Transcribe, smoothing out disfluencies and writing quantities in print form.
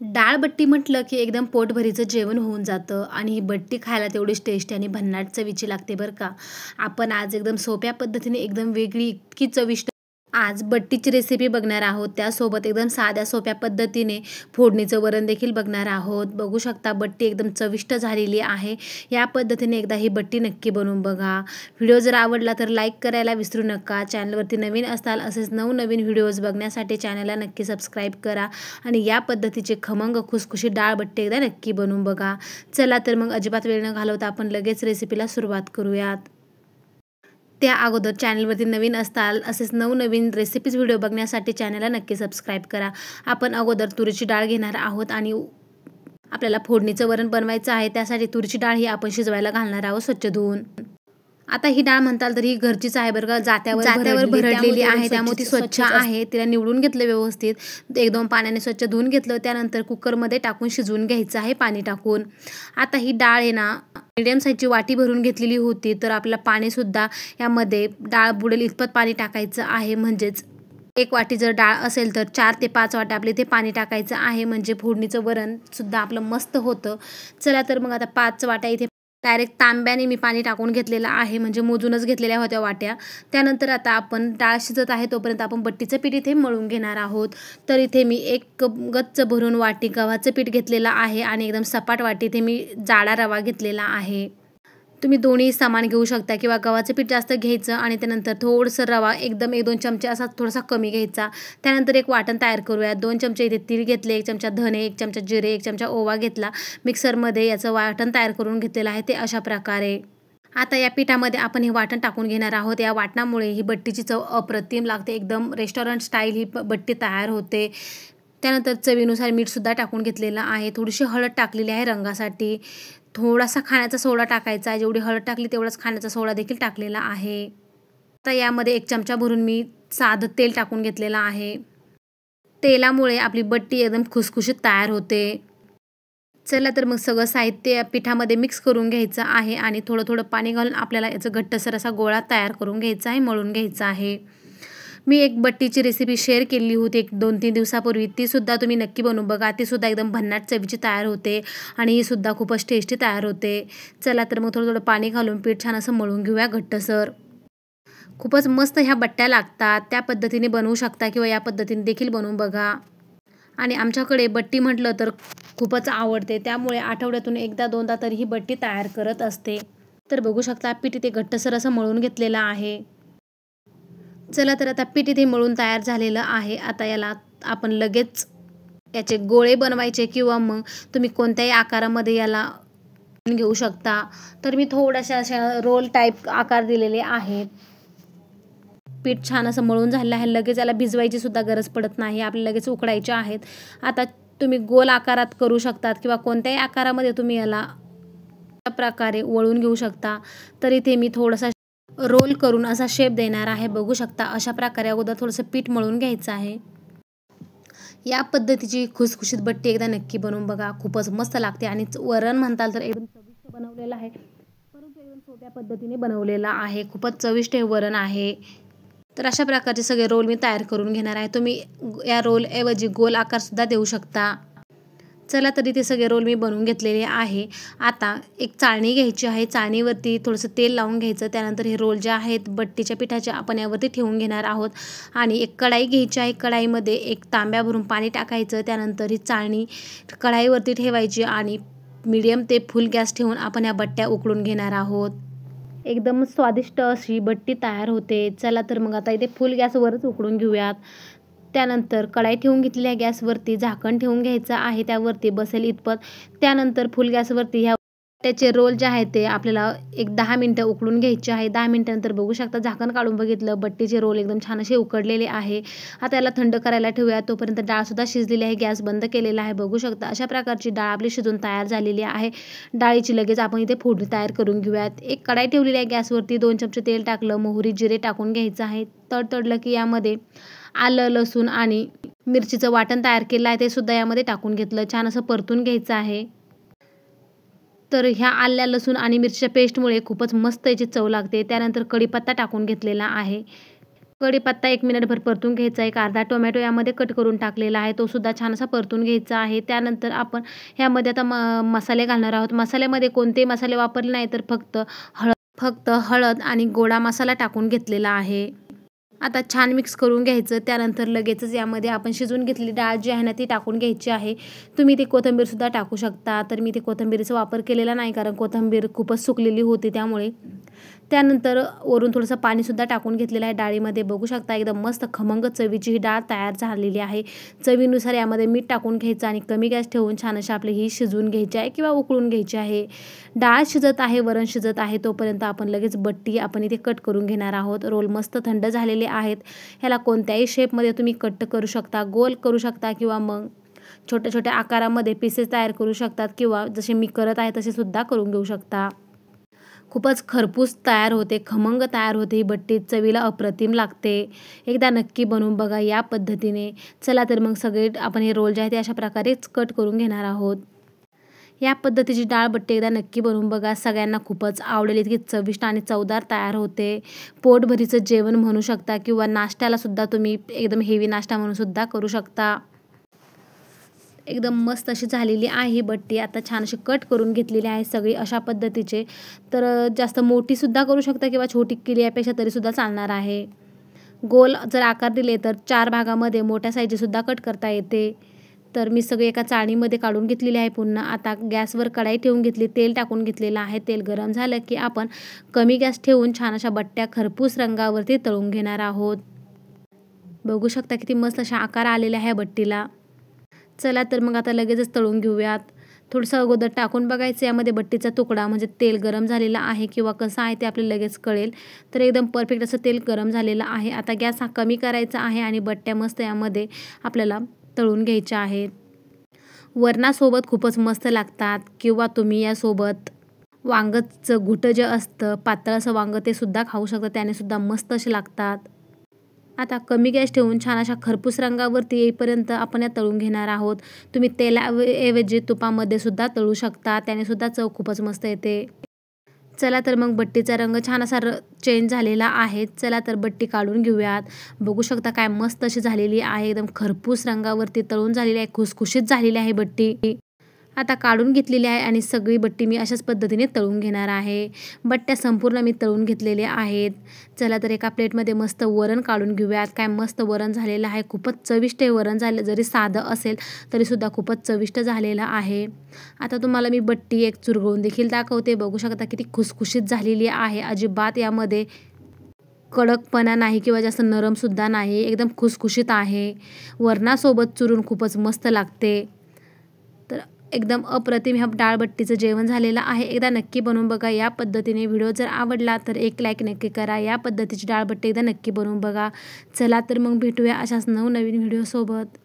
डाळ बट्टी म्हटलं की एकदम पोटभरीचं जेवण होऊन जातं आणि ही बट्टी खायला तेवढीच टेस्टी आणि भन्नाट चवीची लागते बरं का. आपण आज एकदम सोप्या पद्धतीने एकदम वेगळी इतकी चविष्ट आज बट्टीची रेसिपी बघणार आहोत. त्यासोबत एकदम साध्या सोप्या पद्धतीने फोडणीचं वरण देखील बघणार आहोत. बघू शकता बट्टी एकदम चविष्ट झालेली आहे. या पद्धतीने एकदा ही बट्टी नक्की बनवून बघा. व्हिडिओ जर आवडला तर लाईक करायला विसरू नका. चॅनलवरती नवीन असाल असेच नवनवीन व्हिडिओज बघण्यासाठी चॅनलला नक्की सबस्क्राईब करा आणि या पद्धतीचे खमंग खुसखुशीत डाळ बट्टी एकदा नक्की बनवून बघा. चला तर मग अजिबात वेळ न घालवता आपण लगेच रेसिपीला सुरुवात करूयात. त्या अगोदर चॅनलवरती नवीन असताल असेच नवनवीन रेसिपीज व्हिडिओ बघण्यासाठी चॅनलला नक्की सबस्क्राईब करा. आपण अगोदर तुरीची डाळ घेणार आहोत आणि आपल्याला फोडणीचं वरण बनवायचं आहे. त्यासाठी तुरीची डाळ ही आपण शिजवायला घालणार आहोत स्वच्छ धुवून. आता ही डाळ म्हणताल तर ही घरचीच आहे बरं का. जात्यावर भरडलेली आहे त्यामुळे ती स्वच्छ आहे. तिला निवडून घेतलं व्यवस्थित, 1-2 पाण्याने स्वच्छ धुवून घेतलं. त्यानंतर कुकरमध्ये टाकून शिजवून घ्यायचं आहे पाणी टाकून. आता ही डाळ आहे ना मीडियम साईजची वाटी भरून घेतलेली होती, तर आपल्याला पाणीसुद्धा यामध्ये डाळ बुडेल इतपत पाणी टाकायचं आहे. म्हणजेच 1 वाटी जर डाळ असेल तर 4 ते 5 वाट्या आपले इथे पाणी टाकायचं आहे. म्हणजे फोडणीचं वरणसुद्धा आपलं मस्त होतं. चला तर मग आता 5 वाट्या इथे डायरेक्ट तांब्याने मी पाणी टाकून घेतलेलं आहे, म्हणजे मोजूनच घेतलेल्या होत्या वाट्या. त्यानंतर आता आपण डाळ शिजत आहे तोपर्यंत आपण बट्टीचं पीठ इथे मळून घेणार आहोत. तर इथे मी 1 कप गच्च भरून वाटी गव्हाचं पीठ घेतलेलं आहे आणि एकदम सपाट वाटी इथे मी जाडा रवा घेतलेला आहे. तुम्ही दोन्ही समान घेऊ शकता किंवा गव्हाचं पीठ जास्त घ्यायचं आणि त्यानंतर थोडंसं रवा एकदम 1-2 चमचे असा थोडासा कमी घ्यायचा. त्यानंतर एक वाटण तयार करूया. 2 चमचे इथे तीळ घेतले, 1 चमचा धने, 1 चमचा जिरे, 1 चमचा ओवा घेतला. मिक्सरमध्ये याचं वाटण तयार करून घेतलेलं आहे ते अशा प्रकारे. आता या पिठामध्ये आपण हे वाटण टाकून घेणार आहोत. या वाटणामुळे ही बट्टीची चव अप्रतिम लागते. एकदम रेस्टॉरंट स्टाईल ही बट्टी तयार होते. त्यानंतर चवीनुसार मीठसुद्धा टाकून घेतलेलं आहे. थोडीशी हळद टाकलेली आहे रंगासाठी. थोडासा खाण्याचा सोडा टाकायचा आहे. जेवढी हळद टाकली तेवढाच खाण्याचा सोडा देखील टाकलेला आहे. आता यामध्ये 1 चमचा भरून मी साधं तेल टाकून घेतलेलं आहे. तेलामुळे आपली बट्टी एकदम खुसखुशीत तयार होते. चला तर मग सगळं साहित्य या पिठामध्ये मिक्स करून घ्यायचं आहे आणि थोडं थोडं पाणी घालून आपल्याला याचं घट्टसर असा गोळा तयार करून घ्यायचा आहे, मळून घ्यायचा आहे. मी एक बट्टीची रेसिपी शेअर केली होती 1-2-3 दिवसापूर्वी. तीसुद्धा तुम्ही नक्की बनवून बघा. तीसुद्धा एकदम भन्नाट चवीची तयार होते आणि ही सुद्धा खूपच टेस्टी तयार होते. चला तर मग थोडं थोडं पाणी घालून पीठ छान असं मळून घेऊया घट्टसर. खूपच मस्त ह्या बट्ट्या लागतात. त्या पद्धतीने बनवू शकता किंवा या पद्धतीने देखील बनवून बघा. आणि आमच्याकडे बट्टी म्हटलं तर खूपच आवडते, त्यामुळे आठवड्यातून 1-2दा तरी ही बट्टी तयार करत असते. तर बघू शकता पीठ इथे घट्टसर असं मळून घेतलेलं आहे. चला तर आता पीठ इथे मळून तयार झालेलं आहे. आता याला आपण लगेच याचे गोळे बनवायचे किंवा मग तुम्ही कोणत्याही आकारामध्ये याला घेऊ शकता. तर मी थोड्याशा अशा रोल टाईप आकार दिलेले आहेत. पीठ छान असं मळून झालेलं आहे. लगेच याला भिजवायची सुद्धा गरज पडत नाही. आपल्याला लगेच उकडायचे आहेत. आता तुम्ही गोल आकारात करू शकतात किंवा कोणत्याही आकारामध्ये तुम्ही याला अशा प्रकारे वळून घेऊ शकता. तर इथे मी थोडासा रोल करून असा शेप देणार आहे. बघू शकता अशा प्रकारे अगोदर थोडंसं पीठ मळून घ्यायचं आहे. या पद्धतीची खुसखुशीत बट्टी एकदा नक्की बनवून बघा. खूपच मस्त लागते आणि वरण म्हणताल तर एकदम चविष्ट बनवलेलं आहे, परंतु एकदम सोप्या पद्धतीने बनवलेलं आहे. खूपच चविष्ट हे वरण आहे. तर अशा प्रकारचे सगळे रोल मी तयार करून घेणार आहे. तुम्ही या रोलऐवजी गोल आकारसुद्धा देऊ शकता. चला तर इथे सगळे रोल मी बनवून घेतलेले आहे. आता एक चाळणी घ्यायची आहे. चाळणीवरती थोडंसं तेल लावून घ्यायचं. त्यानंतर हे रोल जे आहेत बट्टीच्या पिठाचे आपण यावरती ठेवून घेणार आहोत आणि एक कढाई घ्यायची आहे. कढाईमध्ये 1 तांब्या भरून पाणी टाकायचं. त्यानंतर ही चाळणी कढाईवरती ठेवायची आणि मीडियम ते फुल गॅस ठेवून आपण या बट्ट्या उकळून घेणार आहोत. एकदम स्वादिष्ट अशी बट्टी तयार होते. चला तर मग आता इथे फुल गॅसवरच उकळून घेऊयात. त्यानंतर कढाई ठेवून घेतलेल्या गॅसवरती झाकण ठेवून घ्यायचं आहे, त्यावरती बसेल इतपत. त्यानंतर फुल गॅसवरती ह्या त्याचे रोल जे आहेत ते आपल्याला 10 मिनटं उकळून घ्यायचे आहे. 10 मिनटानंतर बघू शकता झाकण काढून बघितलं, बट्टीचे रोल एकदम छान असे उकडलेले आहे. आता याला थंड करायला ठेवूया. तोपर्यंत डाळसुद्धा शिजलेली आहे. गॅस बंद केलेला आहे. बघू शकता अशा प्रकारची डाळ आपली शिजून तयार झालेली आहे. डाळीची लगेच आपण इथे फोडणी तयार करून घेऊयात. एक कढाई ठेवलेली आहे गॅसवरती. 2 चमचे तेल टाकलं, मोहरी जिरे टाकून घ्यायचं आहे. तडतडलं की यामध्ये आलं, लसूण आणि मिरचीचं वाटण तयार केलं आहे ते सुद्धा यामध्ये टाकून घेतलं. छान असं परतून घ्यायचं आहे. तर ह्या आल्या, लसूण आणि मिरचीच्या पेस्टमुळे खूपच मस्त याची चव लागते. त्यानंतर कढीपत्ता टाकून घेतलेला आहे. कढीपत्ता 1 मिनिटभर परतून घ्यायचा. एक अर्धा टोमॅटो यामध्ये कट करून टाकलेला आहे, तो सुद्धा छान असा परतून घ्यायचा आहे. त्यानंतर आपण ह्यामध्ये आता मसाले घालणार आहोत. मसाल्यामध्ये कोणतेही मसाले वापरले नाही, तर फक्त हळद आणि गोडा मसाला टाकून घेतलेला आहे. आता छान मिक्स करून घ्यायचं. त्यानंतर लगेचच यामध्ये आपण शिजवून घेतलेली डाळ जी आहे ना, ती टाकून घ्यायची आहे. तुम्ही ती कोथिंबीरसुद्धा टाकू शकता. तर मी ती कोथिंबीरीचा वापर केलेला नाही, कारण कोथिंबीर खूपच सुकलेली होती त्यामुळे. त्यानंतर वरून थोडंसं पाणीसुद्धा टाकून घेतलेलं आहे डाळीमध्ये. बघू शकता एकदम मस्त खमंग चवीची ही डाळ तयार झालेली आहे. चवीनुसार यामध्ये मीठ टाकून घ्यायचं आणि कमी गॅस ठेवून छान अशी आपली ही शिजवून घ्यायची आहे किंवा उकळून घ्यायची आहे. डाळ शिजत आहे, वरण शिजत आहे, तोपर्यंत आपण लगेच बट्टी आपण इथे कट करून घेणार आहोत. रोल मस्त थंड झालेले आहेत. ह्याला कोणत्याही शेपमध्ये तुम्ही कट करू शकता, गोल करू शकता किंवा मग छोट्या छोट्या आकारामध्ये पीसेस तयार करू शकतात किंवा जसे मी करत आहे तसे सुद्धा करून घेऊ शकता. खूपच खरपूस तयार होते, खमंग तयार होते ही बट्टी. चवीला अप्रतिम लागते. एकदा नक्की बनवून बघा या पद्धतीने. चला तर मग सगळे आपण हे रोल जे आहे ते अशा प्रकारेच कट करून घेणार आहोत. या पद्धतीची डाळ बट्टी एकदा नक्की बनवून बघा. सगळ्यांना खूपच आवडेल. इतकी चविष्ट आणि चवदार तयार होते. पोटभरीचं जेवण म्हणू शकता किंवा नाश्त्याला सुद्धा तुम्ही एकदम हेवी नाश्ता म्हणून सुद्धा करू शकता. एकदम मस्त अशी झालेली आहे ही बट्टी. आता छान अशी कट करून घेतलेली आहे सगळी अशा पद्धतीचे. तर जास्त मोठीसुद्धा करू शकता किंवा छोटी केली यापेक्षा तरीसुद्धा चालणार आहे. गोल जर आकार दिले तर 4 भागामध्ये मोठ्या साईजचीसुद्धा कट करता येते. तर मी सगळी एका चाळणीमध्ये काढून घेतलेली आहे पुन्हा. आता गॅसवर कढाई ठेवून घेतली, तेल टाकून घेतलेलं आहे. तेल गरम झालं की आपण कमी गॅस ठेवून छान अशा बट्ट्या खरपूस रंगावरती तळून घेणार आहोत. बघू शकता किती मस्त अशा आकार आलेले आहे बट्टीला. चला तर मग आता लगेचच तळून घेऊयात. थोडंसं अगोदर टाकून बघायचं यामध्ये बट्टीचा तुकडा, म्हणजे तेल गरम झालेला आहे किंवा कसं आहे ते आपल्याला लगेच कळेल. तर एकदम परफेक्ट असं तेल गरम झालेलं आहे. आता गॅस हा कमी करायचा आहे आणि बट्ट्या मस्त यामध्ये आपल्याला तळून घ्यायच्या आहेत. वरणासोबत खूपच मस्त लागतात किंवा तुम्ही यासोबत वांगचं घुटं जे असतं पातळ असं वांगं ते सुद्धा खाऊ शकता. त्याने सुद्धा मस्त असे लागतात. आता कमी गॅस ठेवून छान अशा खरपूस रंगावरती येईपर्यंत आपण या तळून घेणार आहोत. तुम्ही तेलाऐवजी तुपामध्ये सुद्धा तळू शकता. त्याने सुद्धा चव खूपच मस्त येते. चला तर मग बट्टीचा रंग छान असा चेंज झालेला आहे. चला तर बट्टी काढून घेऊयात. बघू शकता काय मस्त अशी झालेली आहे. एकदम खरपूस रंगावरती तळून झालेली आहे, खुसखुशीत झालेली आहे बट्टी. आता काढून घेतलेली आहे आणि सगळी बट्टी मी अशाच पद्धतीने तळून घेणार आहे. बट्ट्या संपूर्ण मी तळून घेतलेल्या आहेत. चला तर एका प्लेटमध्ये मस्त वरण काढून घेऊयात. काय मस्त वरण झालेलं आहे. खूपच चविष्ट हे वरण झालं. जरी साधं असेल तरीसुद्धा खूपच चविष्ट झालेलं आहे. आता तुम्हाला मी बट्टी एक चुरगळून देखील दाखवते. बघू शकता किती खुसखुशीत झालेली आहे. अजिबात यामध्ये कडकपणा नाही किंवा जास्त नरमसुद्धा नाही. एकदम खुसखुशीत आहे. वरणासोबत चुरून खूपच मस्त लागते. तर एकदम अप्रतिम ह्या डाळबट्टीचं जेवण झालेलं आहे. एकदा नक्की बनवून बघा या पद्धतीने. व्हिडिओ जर आवडला तर एक लाईक नक्की करा. या पद्धतीची डाळबट्टी एकदा नक्की बनवून बघा. चला तर मग भेटूया अशाच नवनवीन व्हिडिओसोबत.